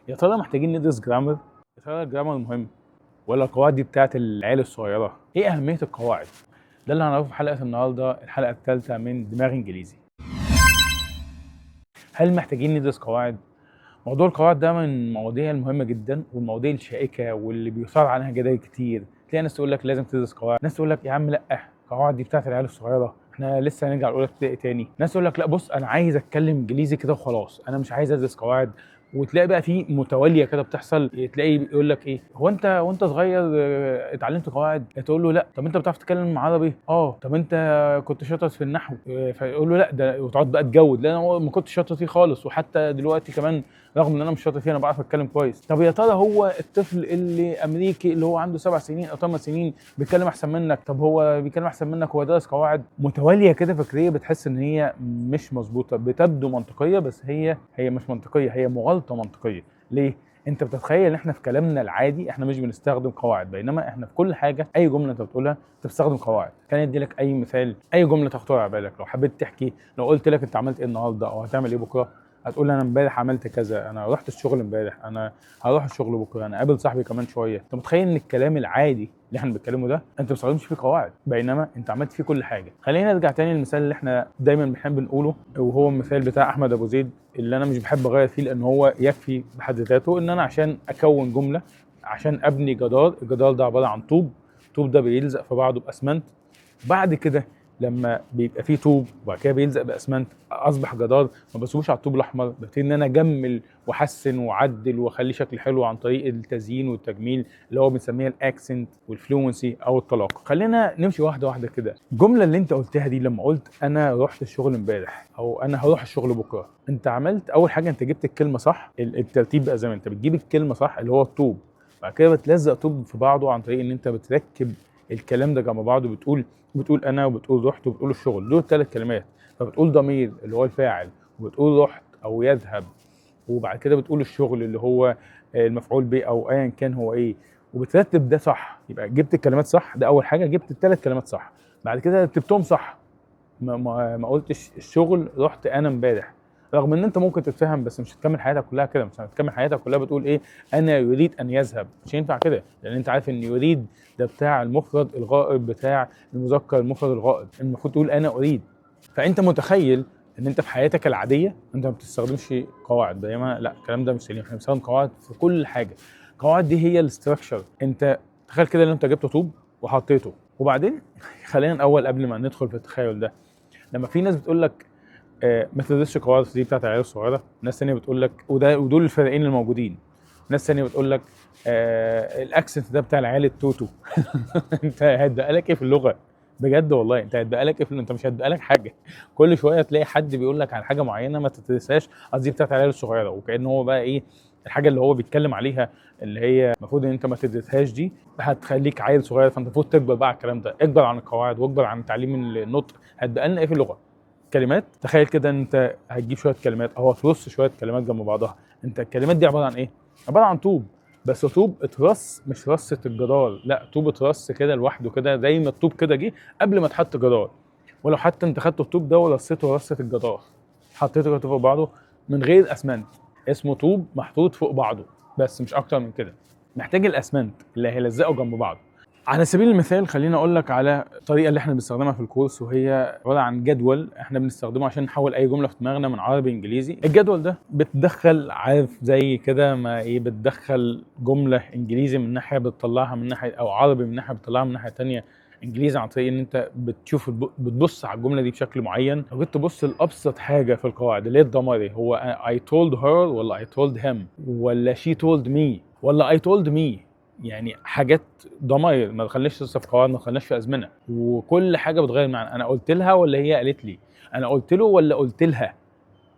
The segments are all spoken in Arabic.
يا ترى محتاجين ندرس جرامر؟ يا ترى الجرامر مهم ولا القواعد دي بتاعت العيال الصغيره؟ ايه اهميه القواعد؟ ده اللي هنعرفه في حلقه النهارده، الحلقه الثالثه من دماغ انجليزي. هل محتاجين ندرس قواعد؟ موضوع القواعد ده من المواضيع المهمه جدا والمواضيع الشائكه واللي بيثار عنها جدال كتير. تلاقي ناس تقول لك لازم تدرس قواعد، ناس تقول لك يا عم لا، القواعد دي بتاعت العيال الصغيره، احنا لسه هنرجع الاولى ابتدائي تاني. ناس تقول لك لا بص، انا عايز اتكلم انجليزي كده وخلاص، انا مش عايز ادرس قواعد. وتلاقي بقى في متواليه كده بتحصل، تلاقي يقول لك ايه، هو انت وانت صغير اتعلمت قواعد؟ تقول له لا. طب انت بتعرف تتكلم عربي؟ اه. طب انت كنت شاطر في النحو؟ فيقول له لا ده، وتقعد بقى تجود، لا انا ما كنتش شاطر فيه خالص، وحتى دلوقتي كمان رغم ان انا مش شاطر فيه انا بعرف اتكلم كويس. طب يا ترى هو الطفل اللي امريكي اللي هو عنده 7 سنين او 8 سنين بيتكلم احسن منك؟ طب هو بيتكلم احسن منك هو درس قواعد؟ متواليه كده فكريه بتحس ان هي مش مظبوطه، بتبدو منطقيه بس هي مش منطقيه، هي مغالطه منطقيه. ليه؟ انت بتتخيل ان احنا في كلامنا العادي احنا مش بنستخدم قواعد، بينما احنا في كل حاجه، اي جمله انت بتقولها انت بتستخدم قواعد. كان ادي لك اي مثال، اي جمله تخطر على بالك، لو حبيت تحكي، لو قلت لك انت عملت ايه النهارده او هتعمل ايه بكره، هتقول انا امبارح عملت كذا، انا رحت الشغل امبارح، انا هروح الشغل بكره، انا قابل صاحبي كمان شويه. انت متخيل ان الكلام العادي اللي احنا بنتكلمه ده انت ما بتستخدمش فيه قواعد، بينما انت عملت فيه كل حاجه. خلينا نرجع تاني للمثال اللي احنا دايما بنحب نقوله، وهو المثال بتاع احمد ابو زيد، اللي انا مش بحب اغير فيه لان هو يكفي بحد ذاته. ان انا عشان اكون جمله، عشان ابني جدار، الجدار ده عباره عن طوب، الطوب ده بيلزق في بعضه باسمنت، بعد كده لما بيبقى فيه طوب وبعد كده بيلزق باسمنت اصبح جدار، ما بسيبوش على الطوب الاحمر، ببتدي ان انا اجمل واحسن واعدل واخليه شكل حلو عن طريق التزيين والتجميل اللي هو بنسميها الاكسنت والفلوينسي او الطلاقه. خلينا نمشي واحده واحده كده. الجمله اللي انت قلتها دي لما قلت انا رحت الشغل امبارح او انا هروح الشغل بكره، انت عملت اول حاجه، انت جبت الكلمه صح. الترتيب بقى زي ما انت بتجيب الكلمه صح اللي هو الطوب، بعد كده بتلزق طوب في بعضه عن طريق ان انت بتركب الكلام ده جنب بعضه. بتقول انا، وبتقول رحت، وبتقول الشغل، دول 3 كلمات. فبتقول ضمير اللي هو الفاعل، وبتقول رحت او يذهب، وبعد كده بتقول الشغل اللي هو المفعول به او ايا كان هو ايه، وبترتب ده صح. يبقى جبت الكلمات صح، ده اول حاجه، جبت ال3 كلمات صح. بعد كده رتبتهم صح، ما قلتش الشغل رحت انا امبارح، رغم ان انت ممكن تتفهم بس مش هتكمل حياتك كلها كده. مش هتكمل حياتك كلها بتقول ايه، انا يريد ان يذهب، مش هينفع كده، لان انت عارف ان يريد ده بتاع المفرد الغائب بتاع المذكر المفرد الغائب، المفروض تقول انا اريد. فانت متخيل ان انت في حياتك العاديه انت ما بتستخدمش قواعد، بينما لا، الكلام ده مش سليم. احنا بنستخدم قواعد في كل حاجه. القواعد دي هي الاستراكشر. انت تخيل كده ان انت جبت طوب وحطيته، وبعدين خلينا الاول قبل ما ندخل في التخيل ده، لما في ناس بتقول لك ما تدرسش قواعد دي بتاعت العيال الصغيره، ناس ثانيه بتقول لك، ودول الفريقين الموجودين، ناس ثانيه بتقول لك الاكسنت ده بتاع العيال التوتو. انت هتبقى لك ايه في اللغه؟ بجد والله انت هتبقى لك ايه انت مش هتبقى لك حاجه. كل شويه تلاقي حد بيقول لك على حاجه معينه ما تدرسهاش، قصدي بتاعت العيال الصغيره، وكأن هو بقى ايه الحاجه اللي هو بيتكلم عليها، اللي هي المفروض ان انت ما تدرسهاش دي هتخليك عيل صغير، فانت المفروض تكبر بقى على الكلام ده، اكبر عن القواعد واكبر عن تعليم النطق. هتبقى لنا ايه في اللغه؟ كلمات. تخيل كده ان انت هتجيب شويه كلمات او هترص شويه كلمات جنب بعضها، انت الكلمات دي عباره عن ايه؟ عباره عن طوب، بس طوب اترص، مش رصه الجدار، لا، طوب اترص كده لوحده كده زي ما الطوب كده جه قبل ما تحط جدار. ولو حتى انت خدت الطوب ده ورصيته رصه الجدار، حطيته كده فوق بعضه من غير اسمنت، اسمه طوب محطوط فوق بعضه بس مش اكتر من كده. محتاج الاسمنت اللي هيلزقه جنب بعض. على سبيل المثال خليني اقول لك على الطريقه اللي احنا بنستخدمها في الكورس، وهي عباره عن جدول احنا بنستخدمه عشان نحول اي جمله في دماغنا من عربي انجليزي. الجدول ده بتدخل، عارف زي كده ما ايه، بتدخل جمله انجليزي من ناحيه بتطلعها من ناحيه، او عربي من ناحيه بتطلعها من ناحيه ثانيه انجليزي، عن طريق ان انت بتشوف بتبص على الجمله دي بشكل معين. لو جيت تبص لابسط حاجه في القواعد اللي هي الضمائر، هو I told her ولا I told him ولا she told me ولا I told me، يعني حاجات ضماير، ما دخلناش لسه في قواعد، ما دخلناش في ازمنه، وكل حاجه بتغير معنى. انا قلت لها ولا هي قالت لي، انا قلت له ولا قلت لها.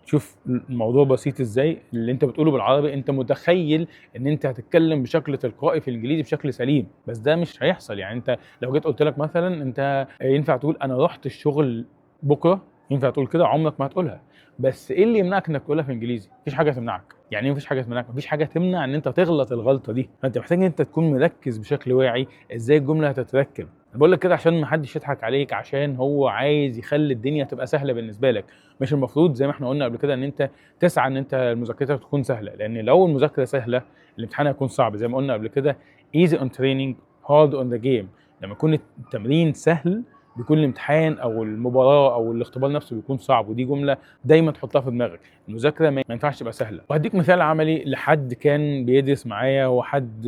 شوف الموضوع بسيط ازاي، اللي انت بتقوله بالعربي انت متخيل ان انت هتتكلم بشكل تلقائي في الانجليزي بشكل سليم، بس ده مش هيحصل. يعني انت لو جيت قلت لك مثلا انت ينفع تقول انا رحت الشغل بكره، ينفع تقول كده، عمرك ما هتقولها. بس ايه اللي يمنعك انك تقولها في انجليزي؟ مفيش حاجه تمنعك. يعني ايه مفيش حاجه تمنعك؟ مفيش حاجه تمنع ان انت تغلط الغلطه دي. فانت محتاج ان انت تكون مركز بشكل واعي ازاي الجمله هتتركب. بقول لك كده عشان ما حدش يضحك عليك، عشان هو عايز يخلي الدنيا تبقى سهله بالنسبه لك. مش المفروض زي ما احنا قلنا قبل كده ان انت تسعى ان انت مذاكرتك تكون سهله، لان لو المذاكره سهله الامتحان هيكون صعب. زي ما قلنا قبل كده easy on training hard on the game. لما يكون التمرين سهل بيكون الامتحان او المباراه او الاختبار نفسه بيكون صعب، ودي جمله دايما تحطها في دماغك. المذاكره ما ينفعش تبقى سهله. وهديك مثال عملي لحد كان بيدرس معايا، وحد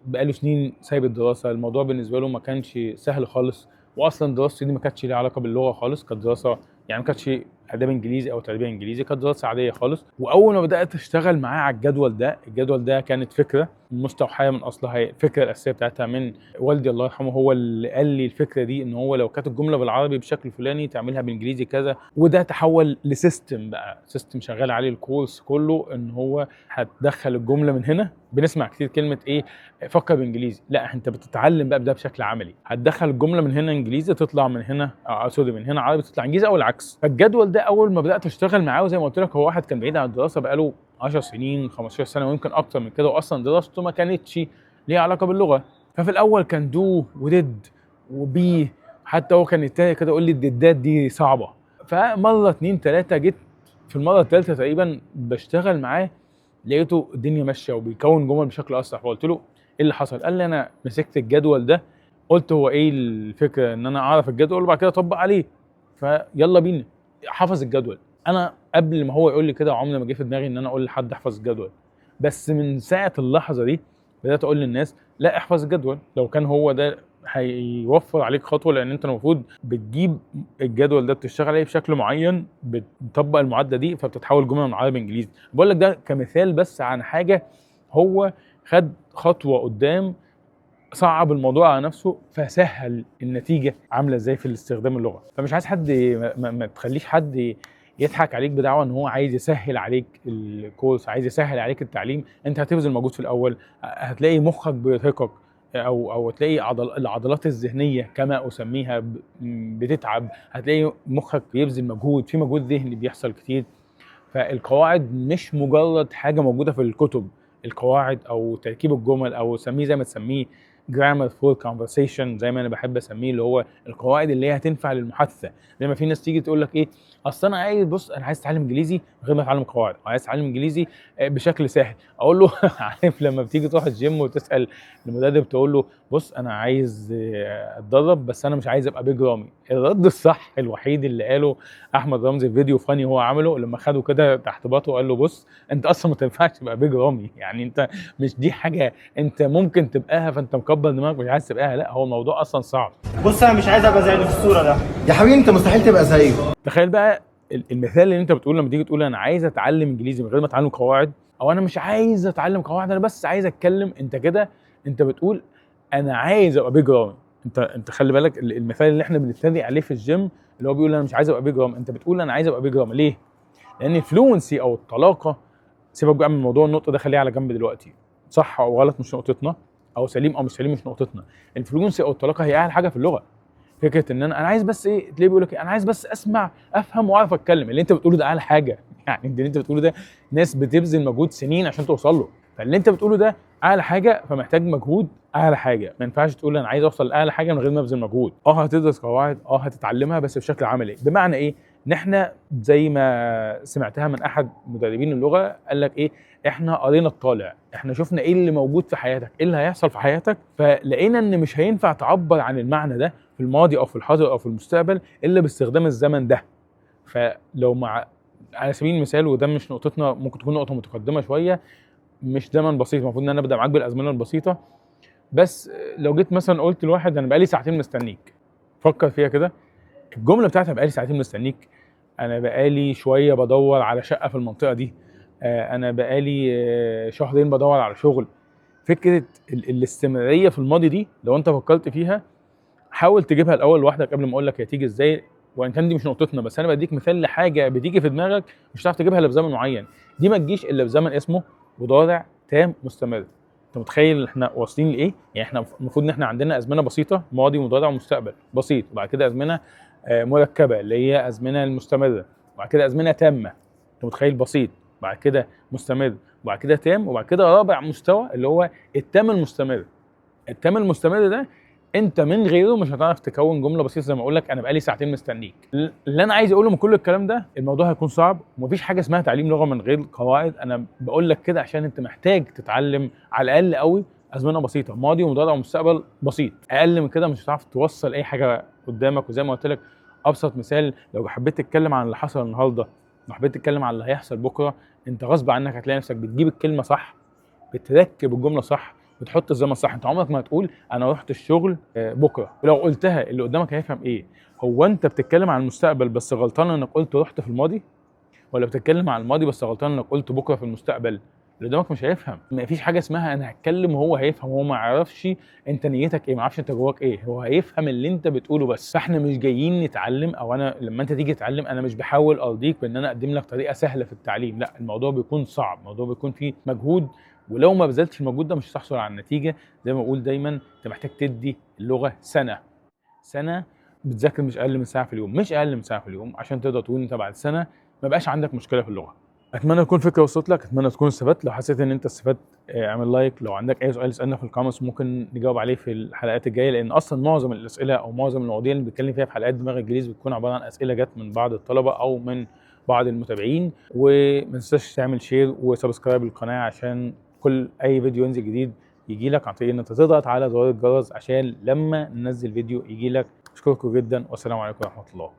بقاله سنين سايب الدراسه. الموضوع بالنسبه له ما كانش سهل خالص، واصلا دراستي دي ما كانتش ليها علاقه باللغه خالص، كانت دراسه يعني ما كانتش اداب انجليزي او تربيه انجليزي، كانت دراسه عاديه خالص. واول ما بدات اشتغل معاه على الجدول ده كانت فكره مستوحاه من اصلها. هي الفكره الاساسيه بتاعتها من والدي الله يرحمه، هو اللي قال لي الفكره دي، ان هو لو كانت الجمله بالعربي بشكل فلاني تعملها بالانجليزي كذا. وده تحول لسيستم، بقى سيستم شغال عليه الكورس كله، ان هو هتدخل الجمله من هنا. بنسمع كتير كلمه ايه، فكر بانجليزي. لا، انت بتتعلم بقى ده بشكل عملي. هتدخل الجمله من هنا انجليزي تطلع من هنا سوري من هنا عربي تطلع انجليزي او العكس. فالجدول ده اول ما بدات اشتغل معاه، وزي ما قلت لك هو واحد كان بعيد عن الدراسه بقاله 10 سنين 15 سنه ويمكن اكتر من كده، واصلا دراسته ما كانتش ليها علاقه باللغه. ففي الاول كان دو وديد وبي، حتى هو كان التاني كده يقول لي الددات دي صعبه. فمره اتنين تلاته جيت في المره الثالثه تقريبا بشتغل معاه، لقيته الدنيا ماشيه وبيكون جمل بشكل اسرع. فقلت له ايه اللي حصل؟ قال لي انا مسكت الجدول ده، قلت هو ايه الفكره، ان انا اعرف الجدول وبعد كده اطبق عليه. فيلا بينا. حفظ الجدول. انا قبل ما هو يقول لي كده عمري ما جه في دماغي ان انا اقول لحد احفظ الجدول، بس من ساعه اللحظه دي بدات اقول للناس لا احفظ الجدول. لو كان هو ده هيوفر عليك خطوه، لان انت المفروض بتجيب الجدول ده بتشتغل عليه بشكل معين، بتطبق المعادله دي فبتتحول جمله من عربي انجليزي. بقول لك ده كمثال بس عن حاجه هو خد خطوه قدام، صعب الموضوع على نفسه فسهل النتيجه عامله ازاي في الاستخدام اللغه. فمش عايز حد ما تخليش حد يضحك عليك بدعوه ان هو عايز يسهل عليك الكورس، عايز يسهل عليك التعليم. انت هتبذل مجهود في الاول، هتلاقي مخك بيرهقك، او تلاقي العضلات الذهنيه كما اسميها بتتعب، هتلاقي مخك بيبذل مجهود، في مجهود ذهني بيحصل كتير. فالقواعد مش مجرد حاجه موجوده في الكتب. القواعد او تركيب الجمل او سميه زي ما تسميه grammar for conversation زي ما انا بحب اسميه، اللي هو القواعد اللي هي هتنفع للمحادثه. زي ما في ناس تيجي تقول لك ايه، اصل انا عايز، بص انا عايز اتعلم انجليزي من غير ما اتعلم قواعد، عايز اتعلم انجليزي بشكل سهل. اقول له عارف لما بتيجي تروح الجيم وتسال المدرب تقول له بص انا عايز اتدرب بس انا مش عايز ابقى بيج رامي. الرد الصح الوحيد اللي قاله احمد رمزي في فيديو فاني هو عمله لما خده كده تحت باطه وقال له بص انت اصلا ما تنفعش تبقى بيج رامي، يعني انت مش دي حاجه انت ممكن تبقاها فانت مكبر دماغك مش عايز تبقاها. لا، هو الموضوع اصلا صعب. بص انا مش عايز ابقى زي اللي في الصوره ده. يا حبيبي انت مستحيل تبقى زيه. تخيل بقى المثال اللي انت بتقول لما تيجي تقول انا عايز اتعلم انجليزي من غير ما اتعلم قواعد، او انا مش عايز اتعلم قواعد انا بس عايز اتكلم. انت كده انت بتقول انا عايز ابقى بيج رامي. انت خلي بالك المثال اللي احنا بنتريق عليه في الجيم اللي هو بيقول انا مش عايز ابقى بيج رامي، انت بتقول انا عايز ابقى بيج رامي. ليه؟ لان الفلوينسي او الطلاقه، سيبك بقى من موضوع النقطه ده خليها على جنب دلوقتي، صح او غلط مش نقطتنا، او سليم او مش سليم مش نقطتنا. الفلوينسي او الطلاقه هي اعلى حاجه في اللغه. فكره ان انا عايز بس ايه، تلاقيه بيقول لك انا عايز بس اسمع افهم واعرف اتكلم. اللي انت بتقوله ده اعلى حاجه. يعني اللي انت بتقوله ده ناس بتبذل مجهود سنين عشان توصل له. فاللي انت بتقوله ده اعلى حاجه، فمحتاج مجهود اعلى حاجه. ما ينفعش تقول انا عايز اوصل لاعلى حاجه من غير ما ابذل مجهود. هتدرس قواعد، هتتعلمها بس بشكل عملي. بمعنى ايه؟ ان احنا زي ما سمعتها من احد مدربين اللغه قال لك ايه، احنا قرينا الطالع، احنا شفنا ايه اللي موجود في حياتك، ايه اللي هيحصل في حياتك، فلقينا ان مش هينفع تعبر عن المعنى ده في الماضي او في الحاضر او في المستقبل الا باستخدام الزمن ده. فلو على سبيل المثال، وده مش نقطتنا، ممكن تكون نقطه متقدمه شويه، مش زمن بسيط، المفروض ان انا ابدا معاك بالازمنه البسيطه. بس لو جيت مثلا قلت لواحد انا بقالي ساعتين مستنيك، فكر فيها كده. الجمله بتاعتها بقالي ساعتين مستنيك، انا بقالي شويه بدور على شقه في المنطقه دي، انا بقالي شهرين بدور على شغل. فكره الاستمراريه في الماضي دي لو انت فكرت فيها، حاول تجيبها الاول لوحدك قبل ما اقول لك هي تيجي ازاي. وان كان دي مش نقطتنا، بس انا بديك مثال لحاجه بتيجي في دماغك مش هتعرف تجيبها الا في زمن معين. دي ما تجيش الا في زمن اسمه مضارع تام مستمر. انت متخيل احنا واصلين لايه؟ يعني احنا المفروض ان احنا عندنا ازمنه بسيطه، ماضي ومضارع ومستقبل بسيط، وبعد كده ازمنه مركبه اللي هي ازمنه المستمره، وبعد كده ازمنه تامه. انت متخيل؟ بسيط، بعد كده مستمر، وبعد كده تام، وبعد كده رابع مستوى اللي هو التام المستمر. التام المستمر ده انت من غيره مش هتعرف تكون جمله بسيطه زي ما اقول لك انا بقالي ساعتين مستنيك. اللي انا عايز اقوله من كل الكلام ده، الموضوع هيكون صعب ومفيش حاجه اسمها تعليم لغه من غير قواعد. انا بقول لك كده عشان انت محتاج تتعلم على الاقل قوي ازمنه بسيطه، ماضي ومضارع ومستقبل بسيط. اقل من كده مش هتعرف توصل اي حاجه قدامك. وزي ما قلت لك ابسط مثال، لو حبيت تتكلم عن اللي حصل النهارده، لو حبيت تتكلم عن اللي هيحصل بكره، انت غصب عنك هتلاقي نفسك بتجيب الكلمه صح، بتركب الجمله صح، بتحط الزمن صح. انت عمرك ما هتقول انا رحت الشغل بكره، ولو قلتها اللي قدامك هيفهم ايه. هو انت بتتكلم عن المستقبل بس غلطان انك قلت رحت في الماضي، ولا بتتكلم عن الماضي بس غلطان انك قلت بكره في المستقبل؟ اللي قدامك مش هيفهم. ما فيش حاجه اسمها انا هتكلم وهو هيفهم. هو ما يعرفش انت نيتك ايه، ما يعرفش انت جواك ايه، هو هيفهم اللي انت بتقوله بس. فاحنا مش جايين نتعلم، او انا لما انت تيجي تتعلم انا مش بحاول ارضيك بان انا اقدم لك طريقه سهله في التعليم، لا، الموضوع بيكون صعب، الموضوع بيكون فيه مجهود، ولو ما بذلتش المجهود ده مش هتحصل على النتيجه. زي ما بقول دايما انت محتاج تدي اللغه سنه بتذاكر مش اقل من ساعه في اليوم، مش اقل من ساعه في اليوم، عشان تقدر تقول انت بعد سنه ما بقاش عندك مشكله في اللغه. اتمنى تكون فكره وصلت لك، اتمنى تكون استفدت. لو حسيت ان انت استفدت اعمل لايك. لو عندك اي سؤال اسالنا في الكومنتس، ممكن نجاوب عليه في الحلقات الجايه، لان اصلا معظم الاسئله او معظم المواضيع اللي بنتكلم فيها في حلقات دماغ الانجليزي بتكون عباره عن اسئله جت من بعض الطلبه او من بعض المتابعين. وما تنساش تعمل شير وسبسكرايب للقناه عشان كل اي فيديو ينزل جديد يجي لك عن طريق ان انت تضغط على زرار الجرس عشان لما ننزل فيديو يجي لك. اشكركم جدا والسلام عليكم ورحمه الله.